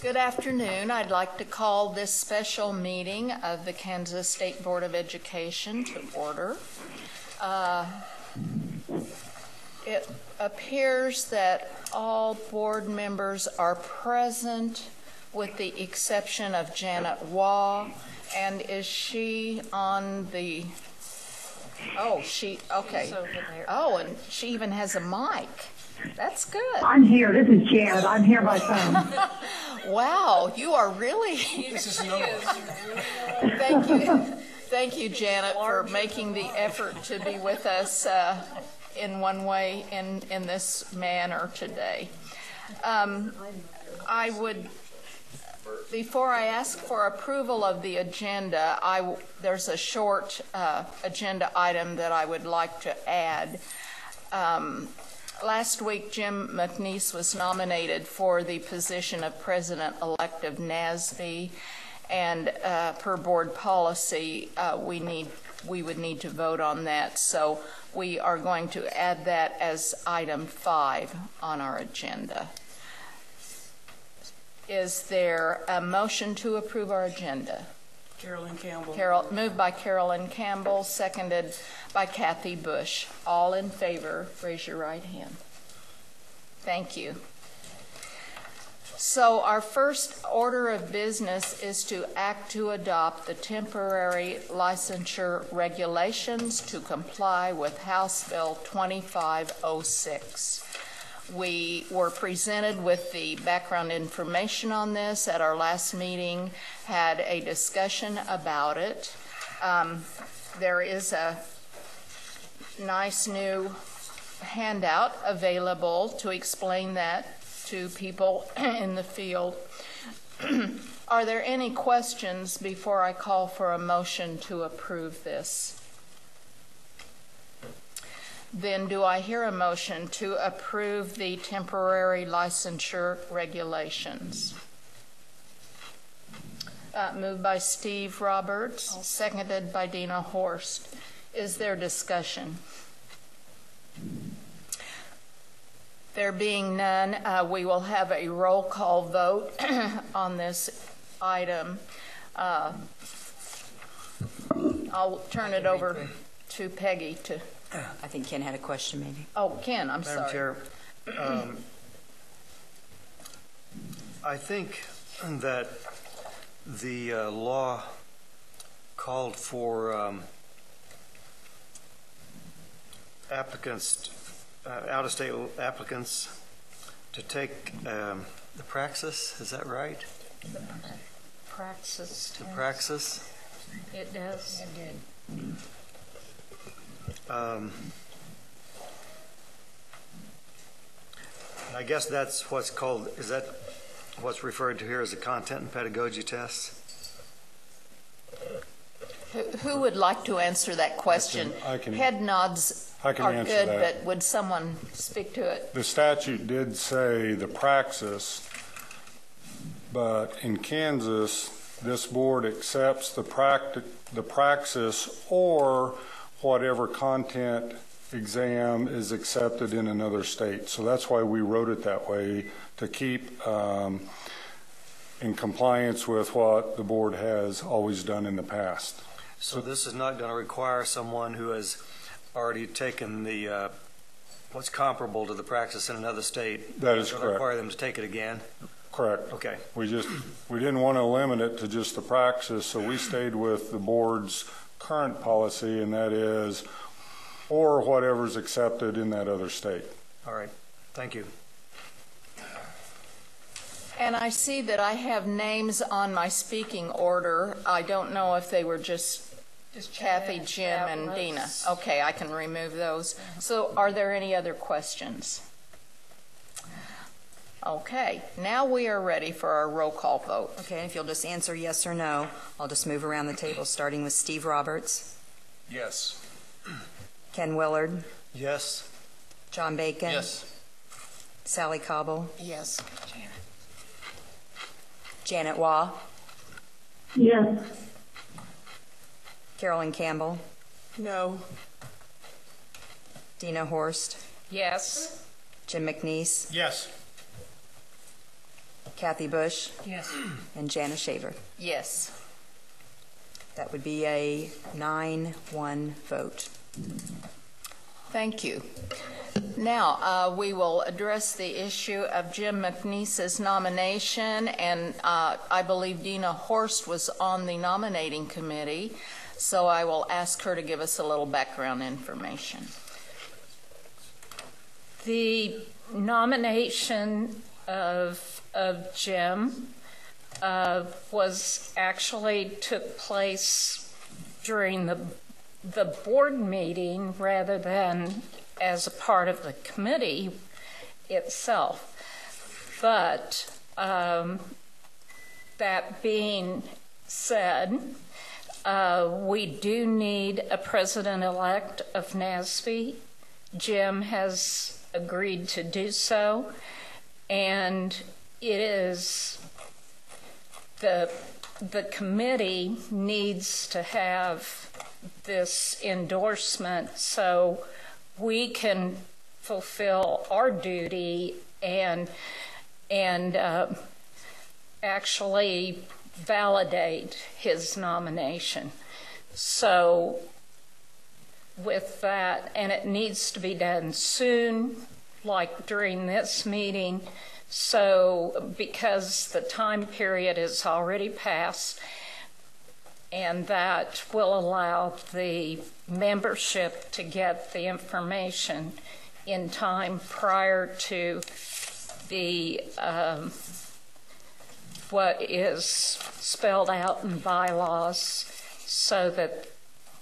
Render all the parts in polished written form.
Good afternoon. I'd like to call this special meeting of the Kansas State Board of Education to order. It appears that all board members are present with the exception of Janet Waugh. And is she on the, okay. Oh, and she even has a mic. That's good. I'm here. This is Janet. I'm here by phone. Wow, you are really. This is no. Thank you. Thank you, Janet, for making the effort to be with us in one way in this manner today. I would, before I ask for approval of the agenda, there's a short agenda item that I would like to add. Last week, Jim McNeese was nominated for the position of President-elect of NASB, and per board policy, we would need to vote on that. So we are going to add that as item 5 on our agenda. Is there a motion to approve our agenda? Carolyn Campbell. Moved by Carolyn Campbell, seconded by Kathy Bush. All in favor, raise your right hand. Thank you. So our first order of business is to act to adopt the temporary licensure regulations to comply with House Bill 2506. We were presented with the background information on this at our last meeting, had a discussion about it. There is a nice new handout available to explain that to people in the field. Are there any questions before I call for a motion to approve this? Then do I hear a motion to approve the temporary licensure regulations? Moved by Steve Roberts, seconded by Dina Horst. Is there discussion? There being none, we will have a roll call vote on this item. I'll turn it over to Peggy to... I think Ken had a question, maybe. Oh, Ken, I'm sorry. Madam Chair, I think that the law called for applicants, out-of-state applicants, to take the praxis. Is that right? Praxis. To praxis. It does. It did. I guess that's what's called, is that what's referred to here as a content and pedagogy test? Who would like to answer that question? Head nods are good, but would someone speak to it? The statute did say the praxis, but in Kansas, this board accepts the praxis or whatever content exam is accepted in another state. So that's why we wrote it that way, to keep in compliance with what the board has always done in the past. So this is not going to require someone who has already taken the what's comparable to the praxis in another state. That is correct. Require them to take it again? Correct. Okay. We didn't want to limit it to just the praxis, so we stayed with the board's current policy, and that is, or whatever's accepted in that other state. All right. Thank you. And I see that I have names on my speaking order. I don't know if they were just Kathy, Jim, and Dina. Okay, I can remove those. So are there any other questions? Okay, now we are ready for our roll call vote. Okay, if you'll just answer yes or no, I'll just move around the table, starting with Steve Roberts. Yes. Ken Willard. Yes. John Bacon. Yes. Sally Cobble. Yes. Janet Waugh. Yes. Carolyn Campbell. No. Dina Horst. Yes. Jim McNeese. Yes. Kathy Bush, Yes. and Jana Shaver. Yes. That would be a 9-1 vote. Thank you. Now, we will address the issue of Jim McNeese's nomination, and I believe Dina Horst was on the nominating committee, so I will ask her to give us a little background information. The nomination of Jim was actually took place during the board meeting rather than as a part of the committee itself. But that being said, we do need a president-elect of NASB. Jim has agreed to do so, and it is the committee needs to have this endorsement so we can fulfill our duty and actually validate his nomination. So with that, and it needs to be done soon, like during this meeting, so because the time period is already passed, and that will allow the membership to get the information in time prior to the what is spelled out in bylaws, so that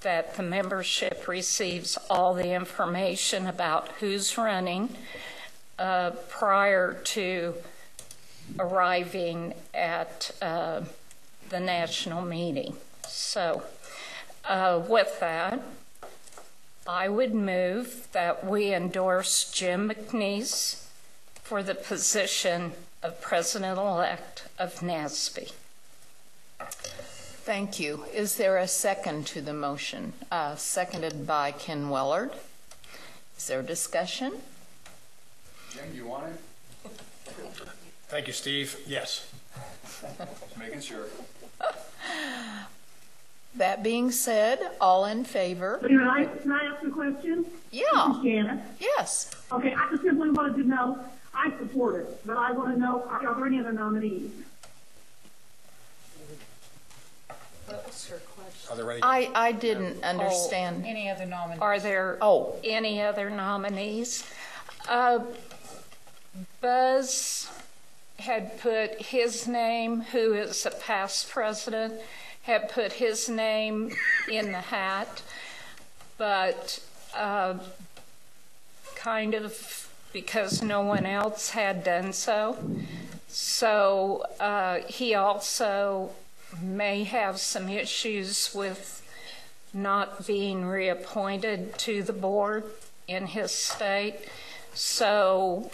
the membership receives all the information about who's running prior to arriving at the national meeting. So with that, I would move that we endorse Jim McNeese for the position of President-elect of NASB. Thank you. Is there a second to the motion? Seconded by Ken Wellard. Is there discussion? Jim, you want it? Thank you, Steve. Yes. Just making sure. That being said, all in favor? Can I ask a question? Yeah. This is Janet. Yes. Okay, I just simply wanted to know, I support it, but I want to know, are there any other nominees? Are there any? I didn't understand. Any other nominees? Are there any other nominees? Buzz had put his name, who is a past president, had put his name in the hat, but kind of because no one else had done so. So he also may have some issues with not being reappointed to the board in his state. So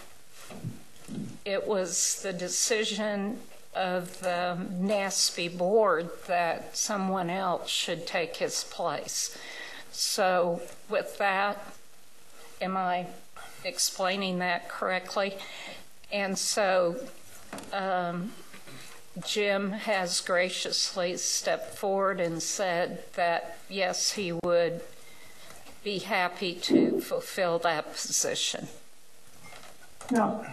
it was the decision of the NASB board that someone else should take his place. So with that, am I explaining that correctly? And so Jim has graciously stepped forward and said that, yes, he would be happy to fulfill that position. No,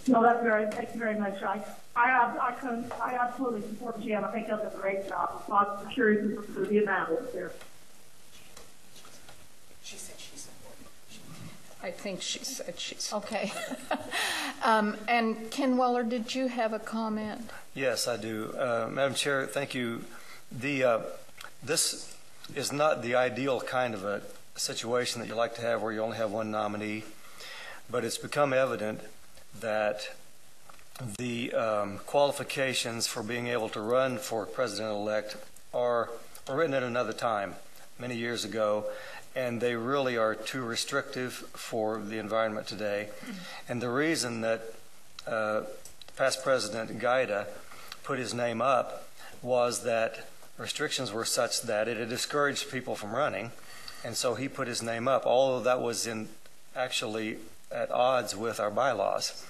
thank you very much. I absolutely support Jim. I think he does a great job. I'm curious for the analysis there. She said she supported. I think she said she's Okay. And Ken Weller, did you have a comment? Yes, I do. Madam Chair, thank you. This is not the ideal kind of a situation that you like to have where you only have one nominee, but it's become evident that the qualifications for being able to run for president-elect were written at another time, many years ago, and they really are too restrictive for the environment today. And the reason that past President Gaida put his name up was that restrictions were such that it had discouraged people from running, and so he put his name up, although that was actually at odds with our bylaws.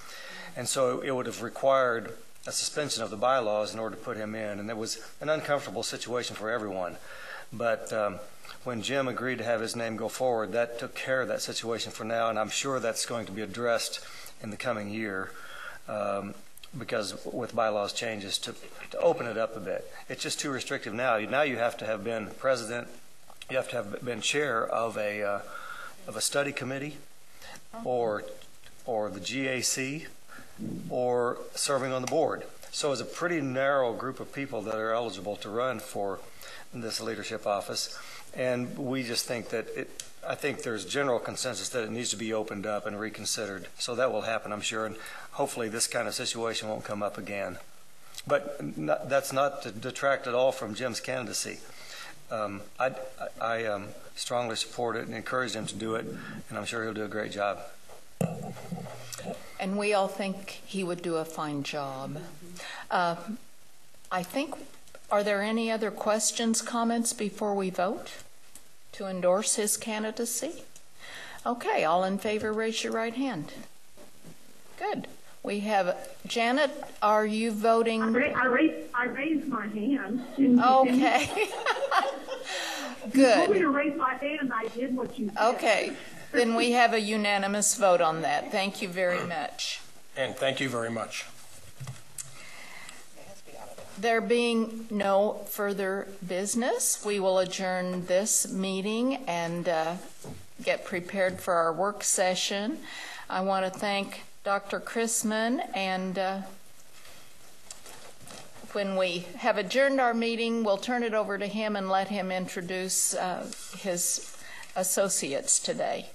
And so it would have required a suspension of the bylaws in order to put him in, and it was an uncomfortable situation for everyone. But when Jim agreed to have his name go forward, that took care of that situation for now, and I'm sure that's going to be addressed in the coming year because with bylaws changes to open it up a bit. It's just too restrictive now. Now you have to have been president, you have to have been chair of a study committee or the GAC or serving on the board. So it's a pretty narrow group of people that are eligible to run for this leadership office. And we just think that I think there's general consensus that it needs to be opened up and reconsidered. So that will happen, I'm sure, and hopefully this kind of situation won't come up again. But that's not to detract at all from Jim's candidacy. I strongly support it and encourage him to do it, and I'm sure he'll do a great job. And we all think he would do a fine job. I think, are there any other questions, comments before we vote to endorse his candidacy? Okay, all in favor, raise your right hand. Good. We have, Janet, are you voting? I raised my hand. Okay. You told me Good. to raise my hand, I did what you said. Okay. Then we have a unanimous vote on that. Thank you very much. And thank you very much. There being no further business, we will adjourn this meeting and get prepared for our work session. I want to thank Dr. Chrisman, and when we have adjourned our meeting, we'll turn it over to him and let him introduce his associates today.